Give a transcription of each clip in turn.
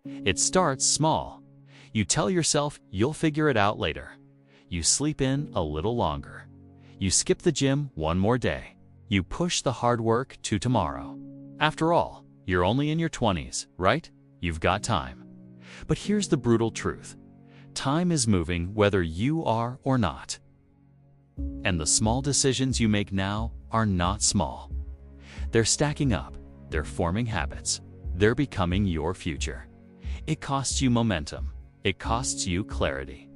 It starts small. You tell yourself you'll figure it out later. You sleep in a little longer. You skip the gym one more day. You push the hard work to tomorrow. After all, you're only in your 20s, right? You've got time. But here's the brutal truth. Time is moving whether you are or not. And the small decisions you make now are not small. They're stacking up. They're forming habits. They're becoming your future. It costs you momentum. It costs you clarity.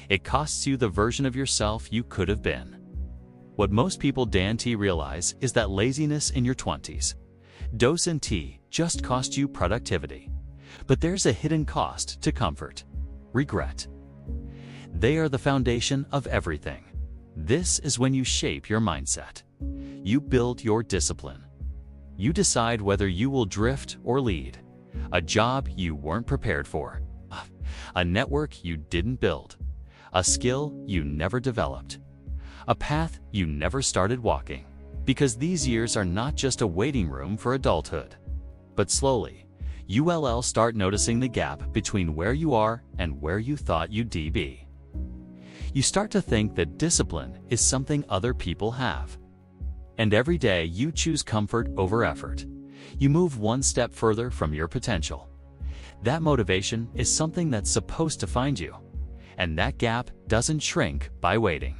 It costs you the version of yourself you could have been. What most people don't realize is that laziness in your 20s doesn't just cost you productivity. But there's a hidden cost to comfort, regret. They are the foundation of everything. This is when you shape your mindset. You build your discipline. You decide whether you will drift or lead. A job you weren't prepared for. A network you didn't build. A skill you never developed. A path you never started walking. Because these years are not just a waiting room for adulthood. But slowly, you will start noticing the gap between where you are and where you thought you'd be. You start to think that discipline is something other people have. And every day you choose comfort over effort. You move one step further from your potential. That motivation is something that's supposed to find you. And that gap doesn't shrink by waiting.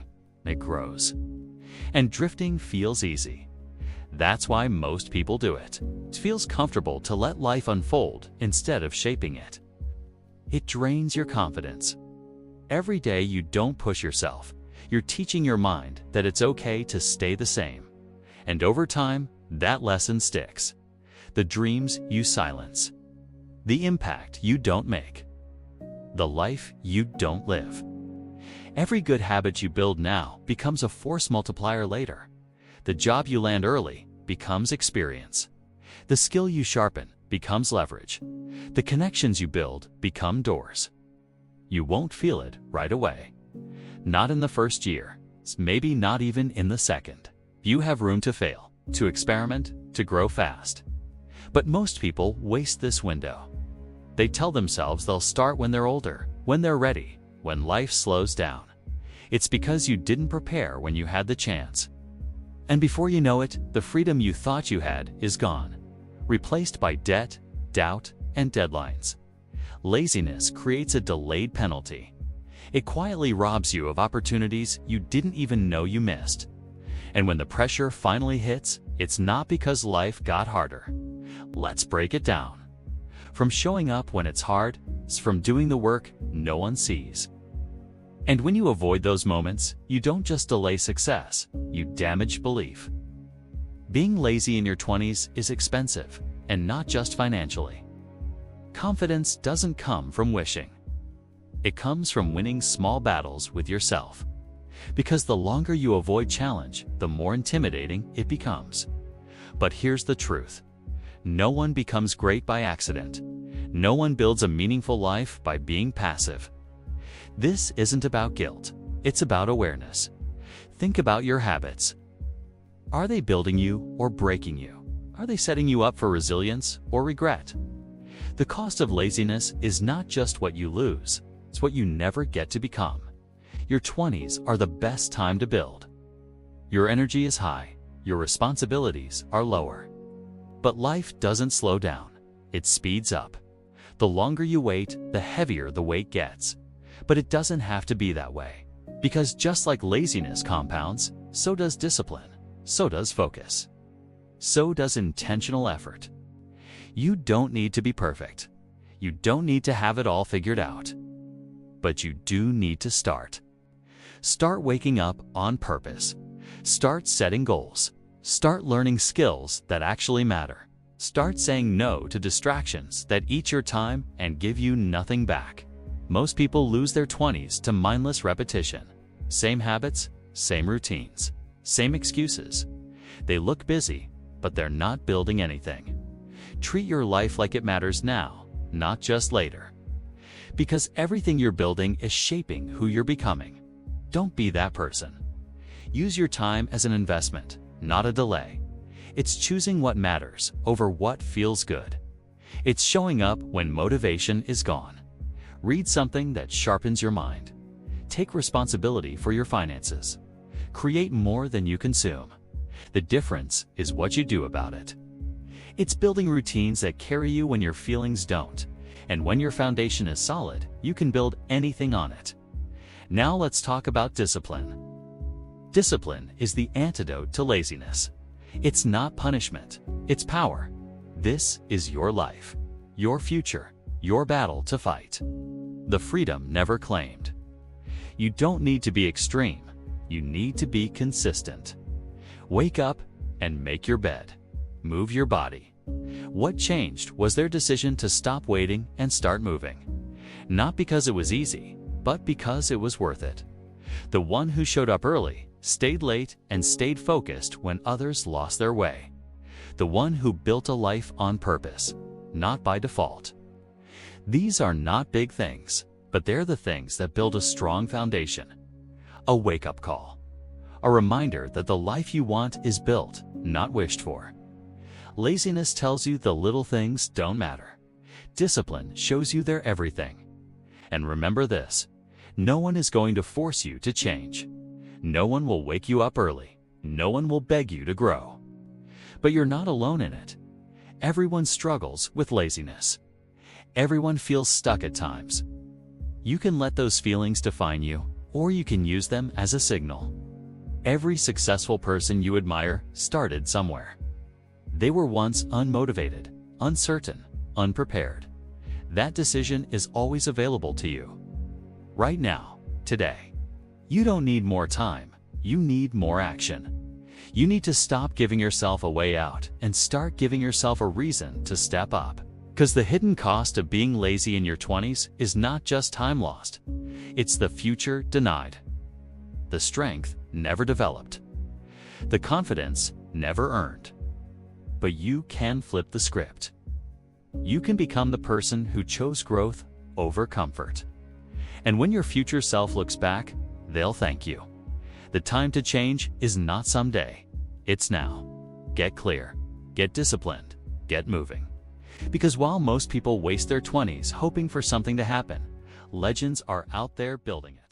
It grows. And drifting feels easy. That's why most people do it. It feels comfortable to let life unfold instead of shaping it. It drains your confidence. Every day you don't push yourself, you're teaching your mind that it's okay to stay the same. And over time, that lesson sticks. The dreams you silence. The impact you don't make. The life you don't live. Every good habit you build now becomes a force multiplier later. The job you land early becomes experience. The skill you sharpen becomes leverage. The connections you build become doors. You won't feel it right away. Not in the first year, maybe not even in the second. You have room to fail, to experiment, to grow fast. But most people waste this window. They tell themselves they'll start when they're older, when they're ready, when life slows down. It's because you didn't prepare when you had the chance. And before you know it, the freedom you thought you had is gone, replaced by debt, doubt, and deadlines. Laziness creates a delayed penalty. It quietly robs you of opportunities you didn't even know you missed. And when the pressure finally hits, it's not because life got harder. Let's break it down. From showing up when it's hard, it's from doing the work no one sees. And when you avoid those moments, you don't just delay success, you damage belief. Being lazy in your 20s is expensive, and not just financially. Confidence doesn't come from wishing. It comes from winning small battles with yourself. Because the longer you avoid challenge, the more intimidating it becomes. But here's the truth. No one becomes great by accident. No one builds a meaningful life by being passive. This isn't about guilt. It's about awareness. Think about your habits. Are they building you or breaking you? Are they setting you up for resilience or regret? The cost of laziness is not just what you lose, it's what you never get to become. Your 20s are the best time to build. Your energy is high, your responsibilities are lower. But life doesn't slow down, it speeds up. The longer you wait, the heavier the weight gets. But it doesn't have to be that way. Because just like laziness compounds, so does discipline, so does focus. So does intentional effort. You don't need to be perfect. You don't need to have it all figured out. But you do need to start. Start waking up on purpose. Start setting goals. Start learning skills that actually matter. Start saying no to distractions that eat your time and give you nothing back. Most people lose their 20s to mindless repetition. Same habits, same routines, same excuses. They look busy, but they're not building anything. Treat your life like it matters now, not just later. Because everything you're building is shaping who you're becoming. Don't be that person. Use your time as an investment, not a delay. It's choosing what matters over what feels good. It's showing up when motivation is gone. Read something that sharpens your mind. Take responsibility for your finances. Create more than you consume. The difference is what you do about it. It's building routines that carry you when your feelings don't. And when your foundation is solid, you can build anything on it. Now let's talk about discipline. Discipline is the antidote to laziness. It's not punishment, it's power. This is your life, your future, your battle to fight. The freedom never claimed. You don't need to be extreme, you need to be consistent. Wake up and make your bed. Move your body. What changed was their decision to stop waiting and start moving. Not because it was easy, but because it was worth it. The one who showed up early, stayed late, and stayed focused when others lost their way. The one who built a life on purpose, not by default. These are not big things, but they're the things that build a strong foundation. A wake-up call. A reminder that the life you want is built, not wished for. Laziness tells you the little things don't matter. Discipline shows you they're everything. And remember this, no one is going to force you to change. No one will wake you up early. No one will beg you to grow. But you're not alone in it. Everyone struggles with laziness. Everyone feels stuck at times. You can let those feelings define you, or you can use them as a signal. Every successful person you admire started somewhere. They were once unmotivated, uncertain, unprepared. That decision is always available to you. Right now, today. You don't need more time, you need more action. You need to stop giving yourself a way out and start giving yourself a reason to step up. Because the hidden cost of being lazy in your 20s is not just time lost. It's the future denied. The strength never developed. The confidence never earned. But you can flip the script. You can become the person who chose growth over comfort. And when your future self looks back, they'll thank you. The time to change is not someday. It's now. Get clear. Get disciplined. Get moving. Because while most people waste their 20s hoping for something to happen, legends are out there building it.